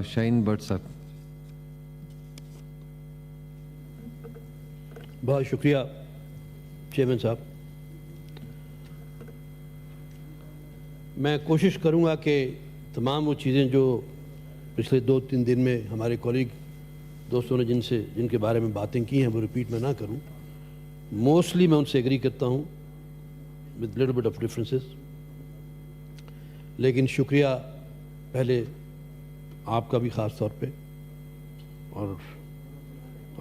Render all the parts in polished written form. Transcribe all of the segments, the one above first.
شاہین but صاحب. بہت شکریہ چیئرمین صاحب. میں کوشش کروں گا کہ تمام وہ چیزیں جو پچھلے 2-3 دن میں ہمارے کولیگ دوستوں نے جن کے بارے میں باتیں کی ہیں وہ ریپیٹ میں نہ کروں. موسٹلی میں ان سے ایگری کرتا ہوں with little bit of differences. لیکن شکریہ پہلے آپ کا بھی خاص طور پہ، اور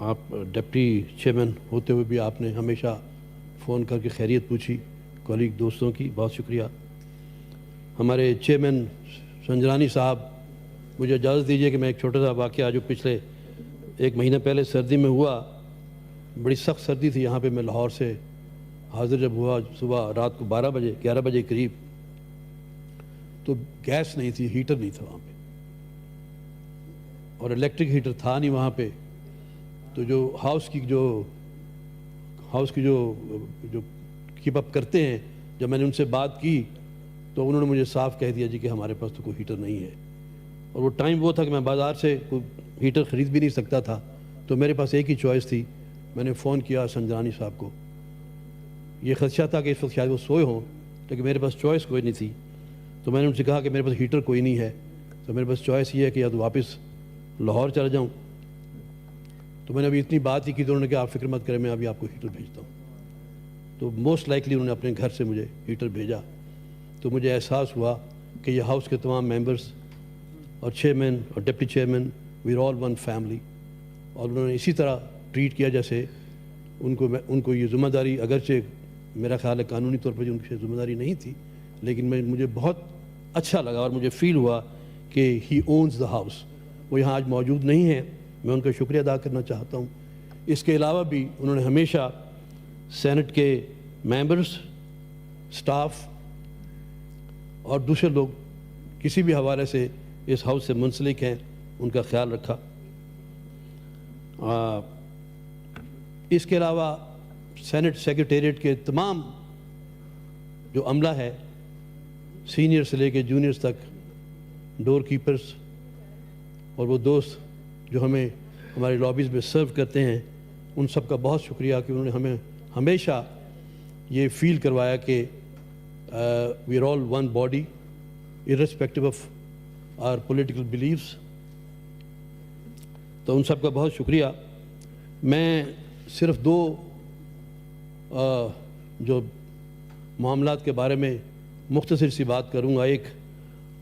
آپ ڈپٹی چیئرمین ہوتے ہوئے بھی آپ نے ہمیشہ فون کر کے خیریت پوچھی کولیگ دوستوں کی. بہت شکریہ. ہمارے چیئرمین سنجرانی صاحب، مجھے اجازت دیجیے کہ میں ایک چھوٹا سا واقعہ جو پچھلے 1 مہینہ پہلے سردی میں ہوا، بڑی سخت سردی تھی یہاں پہ. میں لاہور سے حاضر جب ہوا صبح رات کو 11 بجے قریب، تو گیس نہیں تھی، ہیٹر نہیں تھا وہاں پہ، اور الیکٹرک ہیٹر تھا نہیں وہاں پہ. تو جو ہاؤس کی جو کیپ اپ کرتے ہیں، جب میں نے ان سے بات کی تو انہوں نے مجھے صاف کہہ دیا جی کہ ہمارے پاس تو کوئی ہیٹر نہیں ہے. اور وہ ٹائم وہ تھا کہ میں بازار سے کوئی ہیٹر خرید بھی نہیں سکتا تھا. تو میرے پاس ایک ہی چوائس تھی. میں نے فون کیا سنجرانی صاحب کو. یہ خدشہ تھا کہ اس وقت شاید وہ سوئے ہوں، لیکن میرے پاس چوائس کوئی نہیں تھی. تو میں نے ان سے کہا کہ میرے پاس ہیٹر کوئی نہیں ہے، تو میرے پاس چوائس یہ ہے کہ یا تو واپس لاہور چلا جاؤں. تو میں نے ابھی اتنی بات ہی کی تو انہوں نے کہا آپ فکر مت کریں، میں ابھی آپ کو ہیٹر بھیجتا ہوں. تو موسٹ لائکلی انہوں نے اپنے گھر سے مجھے ہیٹر بھیجا. تو مجھے احساس ہوا کہ یہ ہاؤس کے تمام ممبرز اور چیئرمین اور deputy chairman we are all one family. اور انہوں نے اسی طرح ٹریٹ کیا جیسے ان کو یہ ذمہ داری، اگرچہ میرا خیال ہے قانونی طور پر ان کی ذمہ داری نہیں تھی، لیکن مجھے بہت اچھا لگا اور مجھے فیل ہوا کہ ہی اونز دا ہاؤس. وہ یہاں آج موجود نہیں ہیں، میں ان کا شکریہ ادا کرنا چاہتا ہوں. اس کے علاوہ بھی انہوں نے ہمیشہ سینٹ کے ممبرز، سٹاف اور دوسرے لوگ کسی بھی حوالے سے اس ہاؤس سے منسلک ہیں، ان کا خیال رکھا. اس کے علاوہ سینٹ سیکریٹریٹ کے تمام جو عملہ ہے، سینئر سے لے کے جونیئرز تک، ڈور کیپرز اور وہ دوست جو ہمیں ہمارے لابیز میں سرو کرتے ہیں، ان سب کا بہت شکریہ کہ انہوں نے ہمیں ہمیشہ یہ فیل کروایا کہ we are all one body irrespective of our political beliefs. تو ان سب کا بہت شکریہ. میں صرف 2 جو معاملات کے بارے میں مختصر سی بات کروں گا. ایک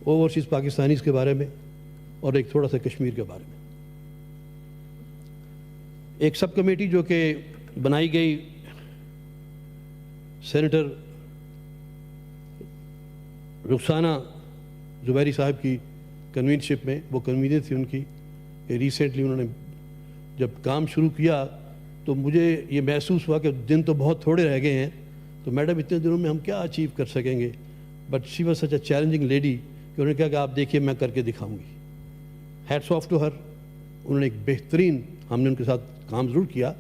اوورسیز پاکستانیز کے بارے میں اور ایک تھوڑا سا کشمیر کے بارے میں. ایک سب کمیٹی جو کہ بنائی گئی سینیٹر رخسانہ زبیری صاحب کی کنوینرشپ میں، وہ کنوینر تھی ان کی. ریسنٹلی انہوں نے جب کام شروع کیا تو مجھے یہ محسوس ہوا کہ دن تو بہت تھوڑے رہ گئے ہیں، تو میڈم اتنے دنوں میں ہم کیا اچیو کر سکیں گے. But she was such a challenging lady کہ انہوں نے کہا کہ آپ دیکھیے میں کر کے دکھاؤں گی. Hats off to her. انہوں نے ایک بہترین، ہم نے ان کے ساتھ کام ضرور کیا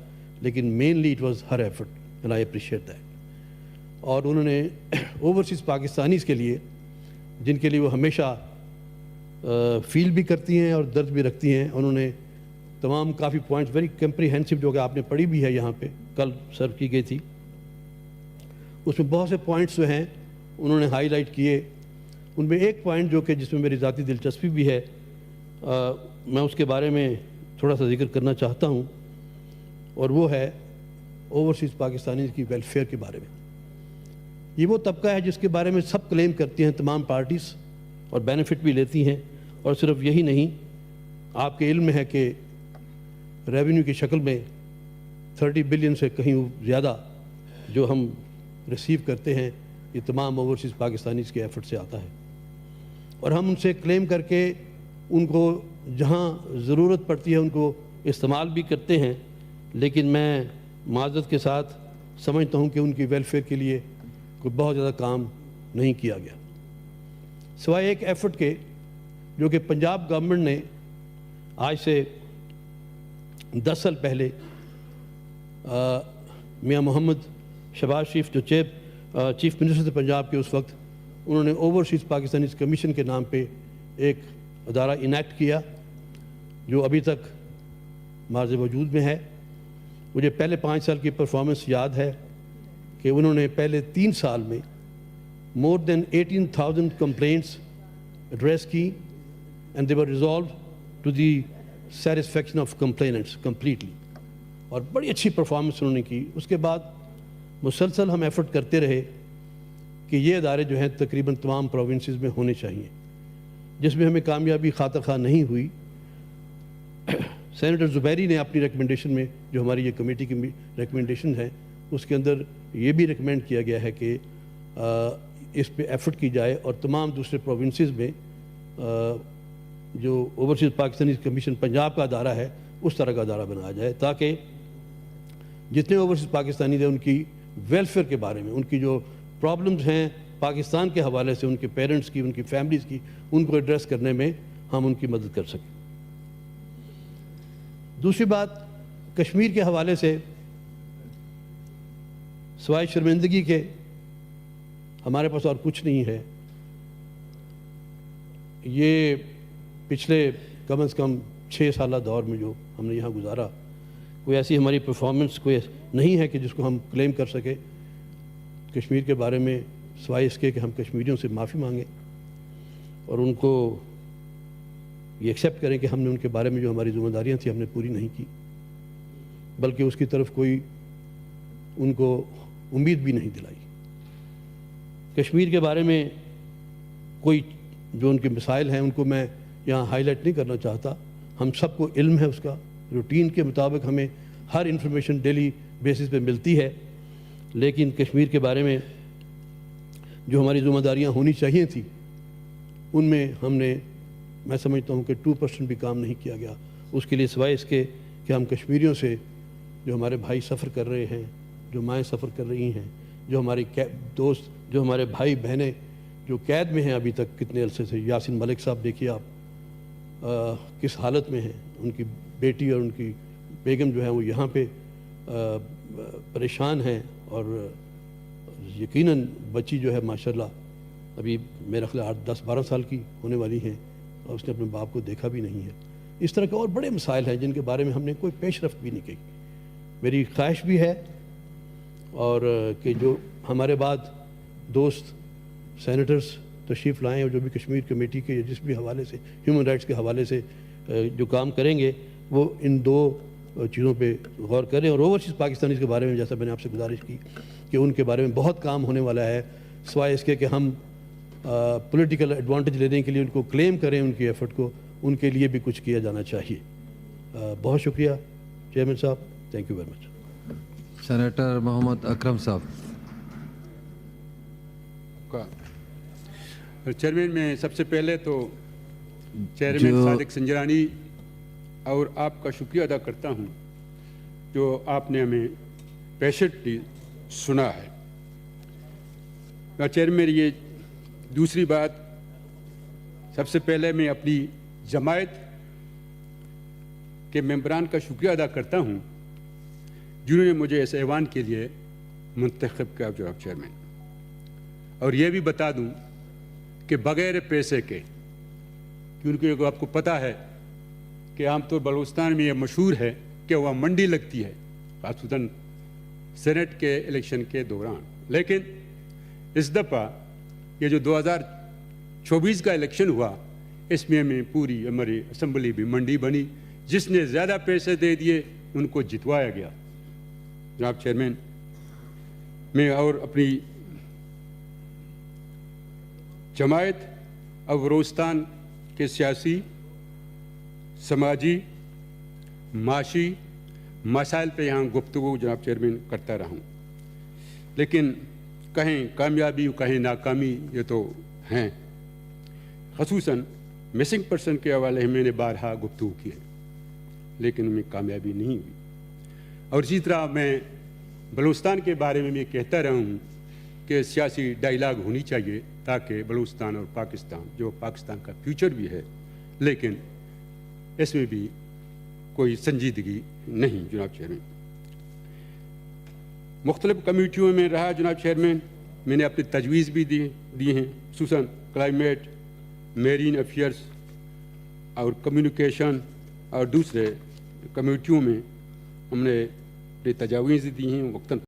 لیکن mainly it was Hare effort and I appreciate that. اور انہوں نے اوورسیز پاکستانیز کے لیے، جن کے لیے وہ ہمیشہ فیل بھی کرتی ہیں اور درد بھی رکھتی ہیں، انہوں نے تمام کافی پوائنٹس ویری کمپریہنسو جو کہ آپ نے پڑھی بھی ہے یہاں پہ کل سرو کی گئی تھی، اس میں بہت سے پوائنٹس جو ہیں انہوں نے ہائی لائٹ کیے. ان میں ایک پوائنٹ جو کہ جس میں میری ذاتی دلچسپی بھی ہے، میں اس کے بارے میں تھوڑا سا ذکر کرنا چاہتا ہوں، اور وہ ہے اوورسیز پاکستانی کی ویلفیئر کے بارے میں. یہ وہ طبقہ ہے جس کے بارے میں سب کلیم کرتی ہیں تمام پارٹیز اور بینیفٹ بھی لیتی ہیں. اور صرف یہی نہیں، آپ کے علم میں ہے کہ ریونیو کی شکل میں 30 بلین سے کہیں زیادہ جو ہم ریسیو کرتے ہیں، یہ تمام اوورسیز پاکستانیز کے ایفرٹ سے آتا ہے. اور ہم ان سے کلیم کر کے ان کو جہاں ضرورت پڑتی ہے ان کو استعمال بھی کرتے ہیں، لیکن میں معذرت کے ساتھ سمجھتا ہوں کہ ان کی ویلفیئر کے لیے کوئی بہت زیادہ کام نہیں کیا گیا، سوائے ایک ایفرٹ کے جو کہ پنجاب گورنمنٹ نے آج سے 10 سال پہلے میاں محمد شہباز شریف جو چیف منسٹر تھے پنجاب کے اس وقت، انہوں نے اوورسیز پاکستانیز کمیشن کے نام پہ ایک ادارہ انیکٹ کیا جو ابھی تک مارز وجود میں ہے. مجھے پہلے 5 سال کی پرفارمنس یاد ہے کہ انہوں نے پہلے 3 سال میں more than 18,000 complaints ایڈریس کی and they were resolved to the satisfaction of complainants completely. اور بڑی اچھی پرفارمنس انہوں نے کی. اس کے بعد مسلسل ہم ایفرٹ کرتے رہے کہ یہ ادارے جو ہیں تقریباً تمام پروونسز میں ہونے چاہیے. جس میں ہمیں کامیابی خاطر خواہ نہیں ہوئی. سینیٹر زبیری نے اپنی ریکمنڈیشن میں جو ہماری یہ کمیٹی کی ریکمنڈیشن ہے اس کے اندر یہ بھی ریکمینڈ کیا گیا ہے کہ اس پہ ایفرٹ کی جائے اور تمام دوسرے پروونسز میں جو اوورسیز پاکستانی کمیشن پنجاب کا ادارہ ہے اس طرح کا ادارہ بنایا جائے تاکہ جتنے اوورسیز پاکستانی ہیں ان کی ویلفیئر کے بارے میں ان کی جو پرابلمز ہیں پاکستان کے حوالے سے ان کے پیرنٹس کی ان کی فیملیز کی ان کو ایڈریس کرنے میں ہم ان کی مدد کر سکیں. دوسری بات کشمیر کے حوالے سے سوائے شرمندگی کے ہمارے پاس اور کچھ نہیں ہے. یہ پچھلے کم از کم 6 سالہ دور میں جو ہم نے یہاں گزارا کوئی ایسی ہماری پرفارمنس کوئی نہیں ہے کہ جس کو ہم کلیم کر سکے کشمیر کے بارے میں سوائے اس کے کہ ہم کشمیریوں سے معافی مانگیں اور ان کو یہ ایکسیپٹ کریں کہ ہم نے ان کے بارے میں جو ہماری ذمہ داریاں تھیں ہم نے پوری نہیں کی بلکہ اس کی طرف کوئی ان کو امید بھی نہیں دلائی. کشمیر کے بارے میں کوئی جو ان کے مسائل ہیں ان کو میں یہاں ہائی لائٹ نہیں کرنا چاہتا. ہم سب کو علم ہے اس کا. روٹین کے مطابق ہمیں ہر انفارمیشن ڈیلی بیسس پہ ملتی ہے لیکن کشمیر کے بارے میں جو ہماری ذمہ داریاں ہونی چاہیے تھیں ان میں ہم نے میں سمجھتا ہوں کہ 2% بھی کام نہیں کیا گیا. اس کے لیے سوائے اس کے کہ ہم کشمیریوں سے جو ہمارے بھائی سفر کر رہے ہیں جو مائیں سفر کر رہی ہیں جو ہماری دوست جو ہمارے بھائی بہنیں جو قید میں ہیں ابھی تک کتنے عرصے سے. یاسین ملک صاحب دیکھیے آپ کس حالت میں ہیں. ان کی بیٹی اور ان کی بیگم جو ہے وہ یہاں پہ پریشان ہیں اور یقیناً بچی جو ہے ماشاءاللہ ابھی میرا خیال 10-12 سال کی ہونے والی ہیں اور اس نے اپنے باپ کو دیکھا بھی نہیں ہے. اس طرح کے اور بڑے مسائل ہیں جن کے بارے میں ہم نے کوئی پیش رفت بھی نہیں کی. میری خواہش بھی ہے اور کہ جو ہمارے بعد دوست سینیٹرز تشریف لائیں اور جو بھی کشمیر کمیٹی کے جس بھی حوالے سے ہیومن رائٹس کے حوالے سے جو کام کریں گے وہ ان 2 چیزوں پہ غور کریں. اور اوورسیز پاکستانیز کے بارے میں جیسا میں نے آپ سے گزارش کی کہ ان کے بارے میں بہت کام ہونے والا ہے سوائے اس کے کہ ہم پولیٹیکل ایڈوانٹیج لینے کے لیے ان کو کلیم کریں ان کی ایفرٹ کو ان کے لیے بھی کچھ کیا جانا چاہیے. بہت شکریہ چیئرمین صاحب. Thank you very much. Senator Muhammad Akram صاحب. چیئرمین میں سب سے پہلے تو چیئرمین صادق سنجرانی اور آپ کا شکریہ ادا کرتا ہوں جو آپ نے ہمیں پیشنٹلی سنا ہے. چیئرمین یہ دوسری بات سب سے پہلے میں اپنی جماعت کے ممبران کا شکریہ ادا کرتا ہوں جنہوں نے مجھے اس ایوان کے لیے منتخب کیا جناب چیئرمین. اور یہ بھی بتا دوں کہ بغیر پیسے کے کیونکہ آپ کو پتہ ہے کہ عام طور بلوچستان میں یہ مشہور ہے کہ وہاں منڈی لگتی ہے خاصاً سینٹ کے الیکشن کے دوران. لیکن اس دفعہ یہ جو 2024 کا الیکشن ہوا اس میں ہمیں پوری ہماری اسمبلی بھی منڈی بنی. جس نے زیادہ پیسے دے دیے ان کو جتوایا گیا. جناب چیئرمین میں اور اپنی جماعت اور بلوچستان کے سیاسی سماجی معاشی مسائل پہ یہاں گفتگو جناب چیئرمین کرتا رہا ہوں. لیکن کہیں کامیابی کہیں ناکامی یہ تو ہیں. خصوصاً مسنگ پرسن کے حوالے میں نے بارہا گفتگو کی ہے لیکن ان میں کامیابی نہیں ہوئی. اور اسی طرح میں بلوچستان کے بارے میں کہتا رہا ہوں کہ سیاسی ڈائیلاگ ہونی چاہیے تاکہ بلوچستان اور پاکستان جو پاکستان کا فیوچر بھی ہے لیکن اس میں بھی کوئی سنجیدگی نہیں. جناب چیئرمین مختلف کمیٹیوں میں رہا. جناب چیئرمین میں نے اپنی تجویز بھی دی ہیں خصوصاً کلائمیٹ میرین افیئرس اور کمیونیکیشن اور دوسرے کمیٹیوں میں ہم نے تجاویز دی ہیں وقتاً